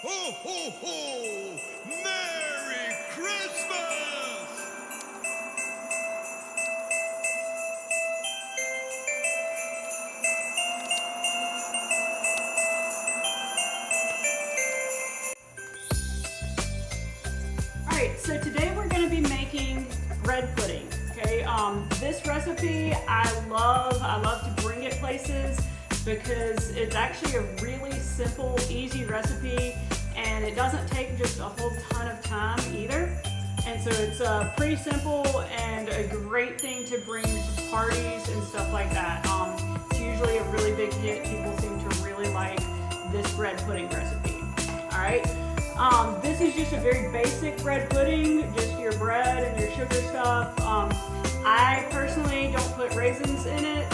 Ho, ho, ho! Merry Christmas! Alright, so today we're going to be making bread pudding. Okay, this recipe I love. I love to bring it places because it's actually a really simple, easy recipe, and it doesn't take just a whole ton of time either. And so it's pretty simple and a great thing to bring to parties and stuff like that. It's usually a really big hit. People seem to really like this bread pudding recipe. All right. This is just a very basic bread pudding, just your bread and your sugar stuff. I personally don't put raisins in it.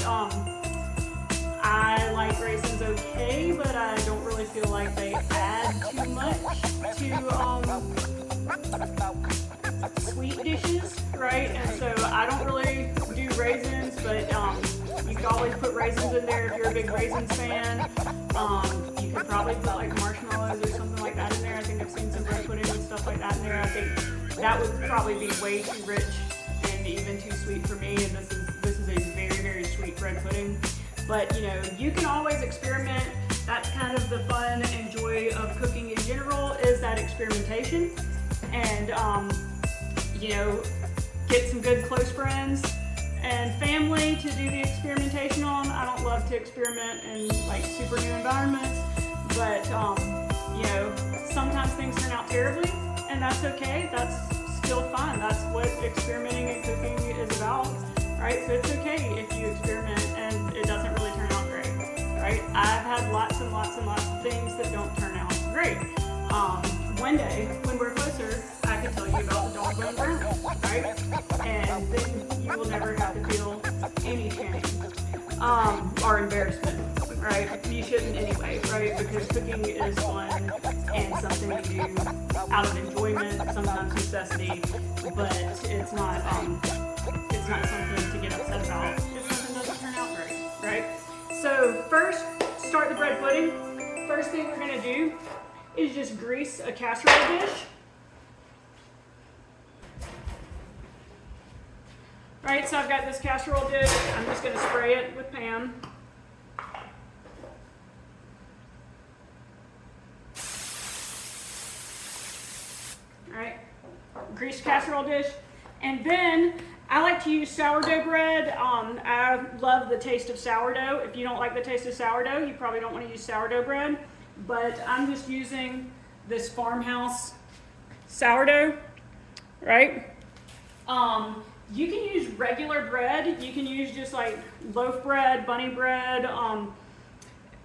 I like raisins okay, but I don't really feel like they add too much to sweet dishes, right? And so I don't really do raisins, but you can always put raisins in there if you're a big raisins fan. You could probably put like marshmallows or something like that in there. I think I've seen some bread pudding and stuff like that in there. I think that would probably be way too rich and even too sweet for me. And this is a very, very sweet bread pudding. But you know, you can always experiment. That's kind of the fun and joy of cooking in general, is that experimentation. And you know, get some good close friends and family to do the experimentation on. I don't love to experiment in like super new environments, but you know, sometimes things turn out terribly, and that's okay. That's still fun. That's what experimenting and cooking is about, right? So it's okay if you experiment and it doesn't really turn out great, right? I've had lots and lots and lots of things that don't turn out great. One day, when we're closer, I can tell you about the doggone brownie, right? And then you will never have to feel any shame or embarrassment, right? You shouldn't anyway, right? Because cooking is fun and something you do out of enjoyment, sometimes necessity, but it's not something to get upset about if something doesn't turn out great, right? So first, start the bread pudding. First thing we're gonna do is just grease a casserole dish. Right, so I've got this casserole dish. I'm just going to spray it with Pam. All right, greased casserole dish. And then I like to use sourdough bread. I love the taste of sourdough. If you don't like the taste of sourdough, you probably don't want to use sourdough bread. But I'm just using this farmhouse sourdough, right? You can use regular bread. You can use just like loaf bread, bunny bread,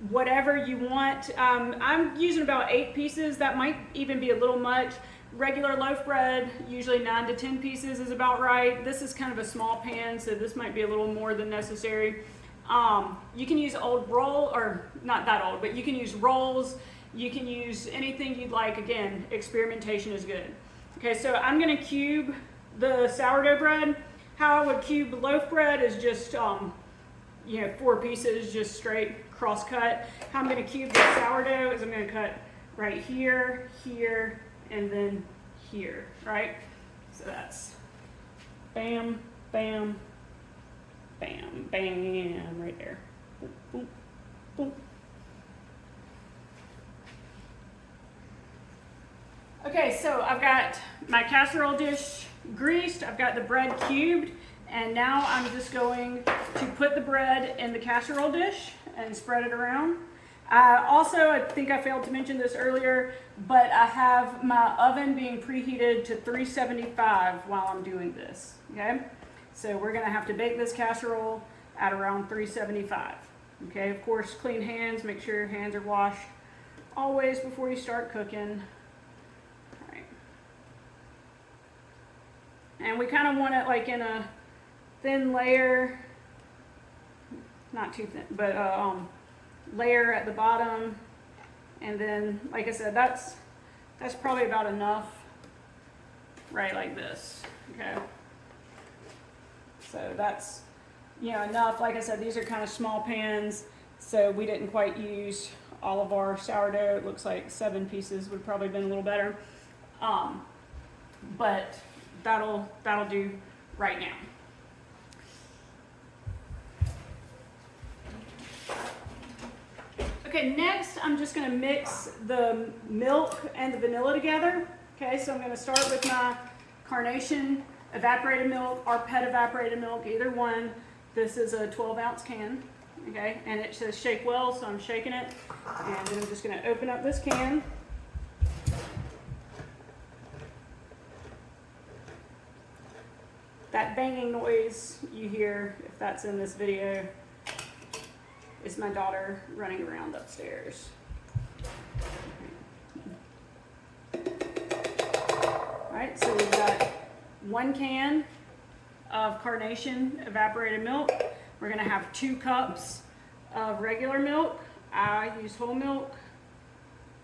whatever you want. I'm using about 8 pieces. That might even be a little much. Regular loaf bread, usually 9 to 10 pieces is about right. This is kind of a small pan, so this might be a little more than necessary. You can use old roll, or not that old, but you can use rolls. You can use anything you'd like. Again, experimentation is good. Okay, so I'm gonna cube the sourdough bread. How I would cube loaf bread is just, you know, 4 pieces, just straight cross cut. How I'm gonna cube the sourdough is I'm gonna cut right here, here, and then here, right? So that's bam, bam, bam, bam, right there. Boom, boom, boom. Okay, so I've got my casserole dish greased, I've got the bread cubed, and now I'm just going to put the bread in the casserole dish and spread it around. Also, I think I failed to mention this earlier, but I have my oven being preheated to 375 while I'm doing this, okay? So we're gonna have to bake this casserole at around 375. Okay, of course, clean hands, make sure your hands are washed always before you start cooking. All right. And we kind of want it like in a thin layer, not too thin, but layer at the bottom. And then, like I said, that's probably about enough, right, like this, okay? So that's, you know, enough. Like I said, these are kind of small pans, so we didn't quite use all of our sourdough. It looks like 7 pieces would probably been a little better. But that'll do right now. Okay, next I'm just gonna mix the milk and the vanilla together. Okay, so I'm gonna start with my Carnation evaporated milk or Pet evaporated milk, either one. This is a 12-ounce can, okay, and it says shake well, so I'm shaking it. And then I'm just gonna open up this can. That banging noise you hear, if that's in this video, is my daughter running around upstairs. All right, so we've got 1 can of Carnation evaporated milk. We're gonna have 2 cups of regular milk. I use whole milk.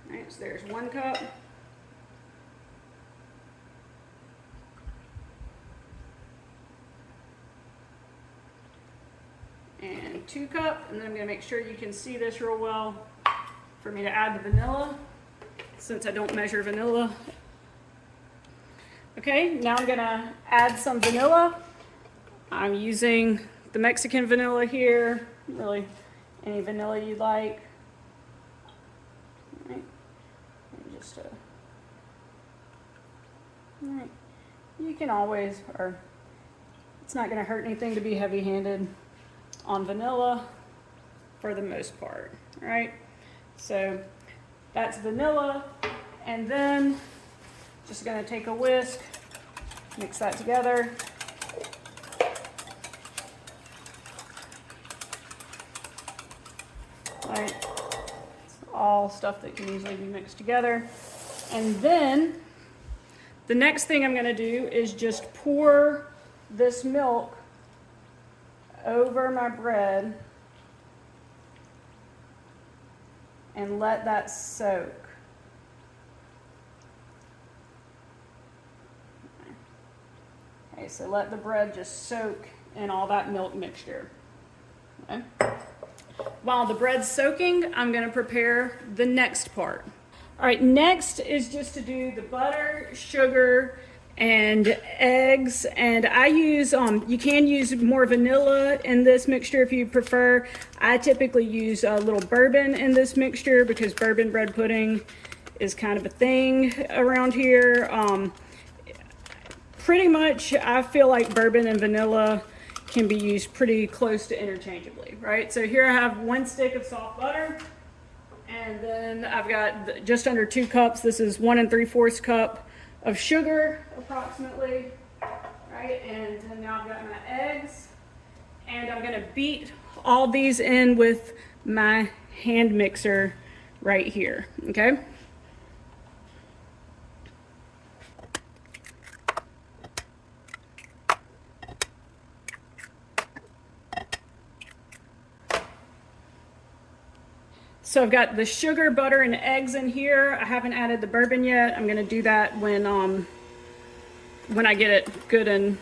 All right, so there's 1 cup. And 2 cups, and then I'm gonna make sure you can see this real well for me to add the vanilla, since I don't measure vanilla. Okay, now I'm gonna add some vanilla. I'm using the Mexican vanilla here, really any vanilla you'd like. All right. And just all right. You can always, or it's not gonna hurt anything to be heavy-handed on vanilla for the most part. All right, so that's vanilla, and then just gonna take a whisk, mix that together. All right, it's all stuff that can easily be mixed together. And then the next thing I'm gonna do is just pour this milk over my bread and let that soak. Okay, so let the bread just soak in all that milk mixture. Okay. While the bread's soaking, I'm going to prepare the next part. All right, next is just to do the butter, sugar, and eggs, and I use you can use more vanilla in this mixture if you prefer. I typically use a little bourbon in this mixture because bourbon bread pudding is kind of a thing around here. Pretty much I feel like bourbon and vanilla can be used pretty close to interchangeably, right? So here I have 1 stick of soft butter, and then I've got just under 2 cups. This is 1 3/4 cup of sugar, approximately, right? And then now I've got my eggs, and I'm gonna beat all these in with my hand mixer right here, okay? So I've got the sugar, butter, and eggs in here. I haven't added the bourbon yet. I'm gonna do that when I get it good and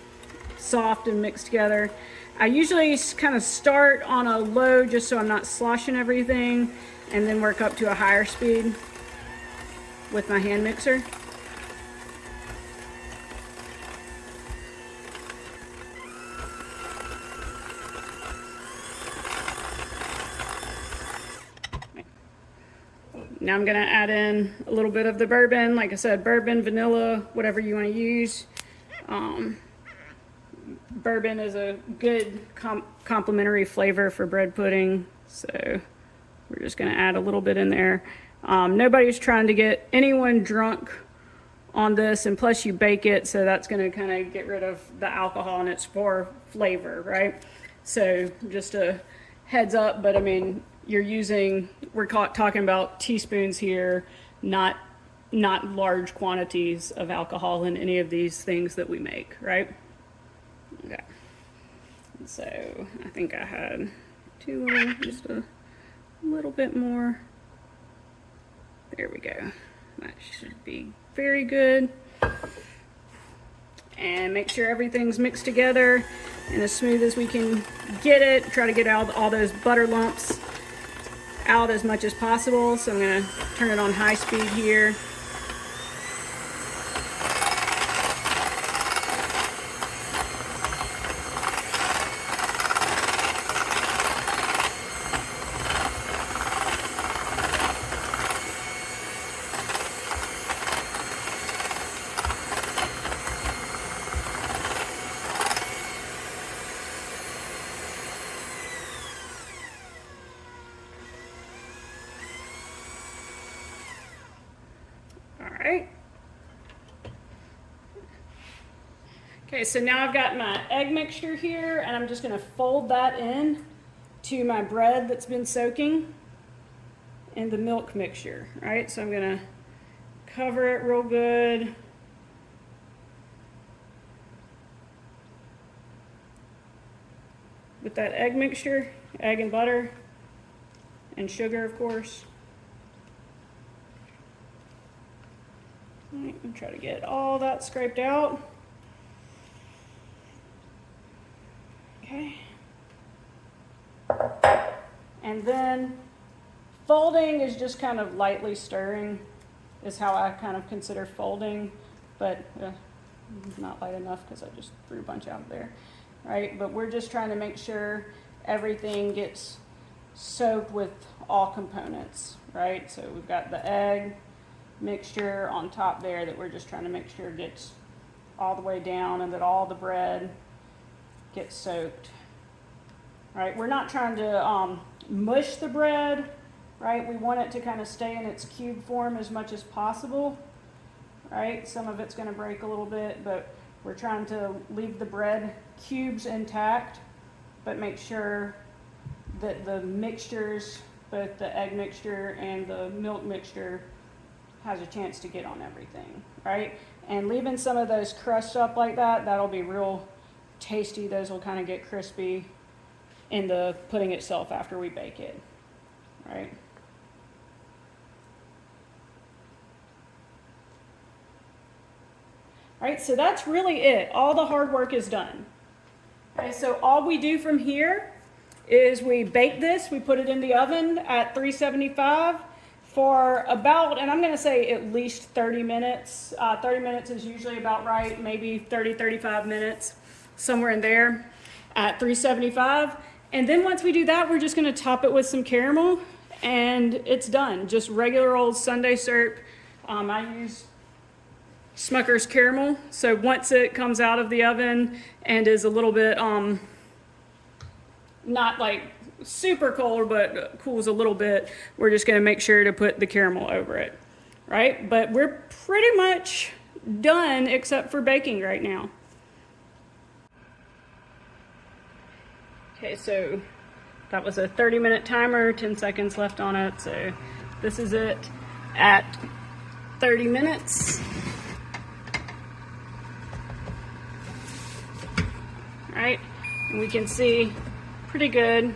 soft and mixed together. I usually kind of start on a low just so I'm not sloshing everything, and then work up to a higher speed with my hand mixer. Now I'm gonna add in a little bit of the bourbon. Like I said, bourbon, vanilla, whatever you wanna use. Bourbon is a good complementary flavor for bread pudding. So we're just gonna add a little bit in there. Nobody's trying to get anyone drunk on this, and plus you bake it, so that's gonna kind of get rid of the alcohol, and it's for flavor, right? So just a heads up, but I mean, we're talking about teaspoons here, not large quantities of alcohol in any of these things that we make, right? Okay. So I think I had just a little bit more. There we go. That should be very good. And make sure everything's mixed together and as smooth as we can get it. Try to get out all those butter lumps out as much as possible. So I'm going to turn it on high speed here. Alright. Okay, so now I've got my egg mixture here, and I'm just going to fold that in to my bread that's been soaking in the milk mixture. Right, so I'm going to cover it real good. With that egg mixture, egg and butter, and sugar, of course. Right, and try to get all that scraped out. Okay. And then folding is just kind of lightly stirring, is how I kind of consider folding, but not light enough because I just threw a bunch out there. Right, but we're just trying to make sure everything gets soaked with all components, right? So we've got the egg mixture on top there that we're just trying to make sure gets all the way down and that all the bread gets soaked. Right, we're not trying to mush the bread, right? We want it to kind of stay in its cube form as much as possible, right? Some of it's going to break a little bit, but we're trying to leave the bread cubes intact, but make sure that the mixtures, both the egg mixture and the milk mixture, has a chance to get on everything, right? And leaving some of those crushed up like that, that'll be real tasty. Those will kind of get crispy in the pudding itself after we bake it, right? All right, so that's really it. All the hard work is done. Okay, so all we do from here is we bake this. We put it in the oven at 375 for about, and I'm going to say at least 30 minutes. 30 minutes is usually about right, maybe 30, 35 minutes, somewhere in there at 375. And then once we do that, we're just going to top it with some caramel, and it's done. Just regular old Sunday syrup. I use Smucker's caramel, so once it comes out of the oven and is a little bit not like super cold, but cools a little bit, we're just going to make sure to put the caramel over it, right? But we're pretty much done except for baking right now. Okay, so that was a 30-minute timer, 10 seconds left on it, so this is it at 30 minutes. Right, and we can see pretty good.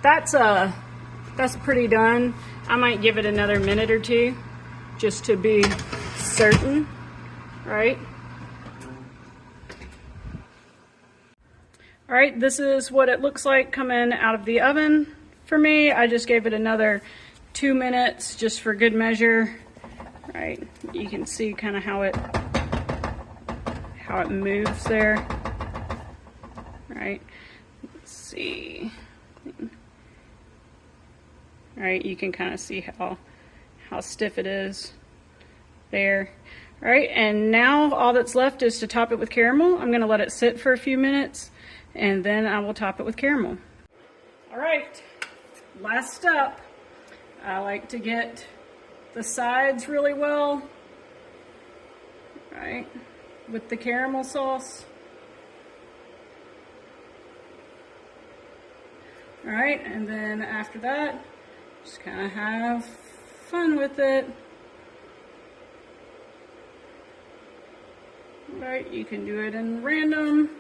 That's pretty done. I might give it another minute or two just to be certain, right? All right, this is what it looks like coming out of the oven for me. I just gave it another 2 minutes just for good measure, right? You can see kind of how it moves there, right? Let's see. All right, you can kind of see how stiff it is there. All right, and now all that's left is to top it with caramel. I'm gonna let it sit for a few minutes, and then I will top it with caramel. All right, last step. I like to get the sides really well, right, with the caramel sauce. All right, and then after that, just kind of have fun with it. All right, you can do it in random,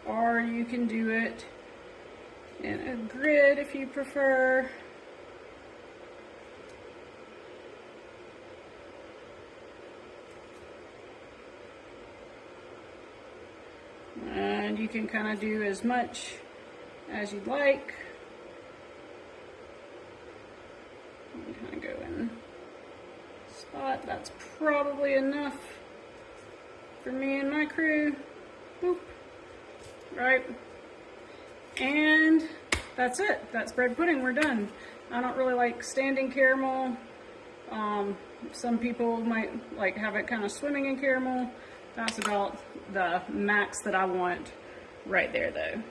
or you can do it in a grid if you prefer. And you can kind of do as much as you'd like. You kind of go in spot. That's probably enough for me and my crew. Boop. Right. And that's it. That's bread pudding. We're done. I don't really like standing caramel. Some people might like have it kind of swimming in caramel. That's about the max that I want right there though.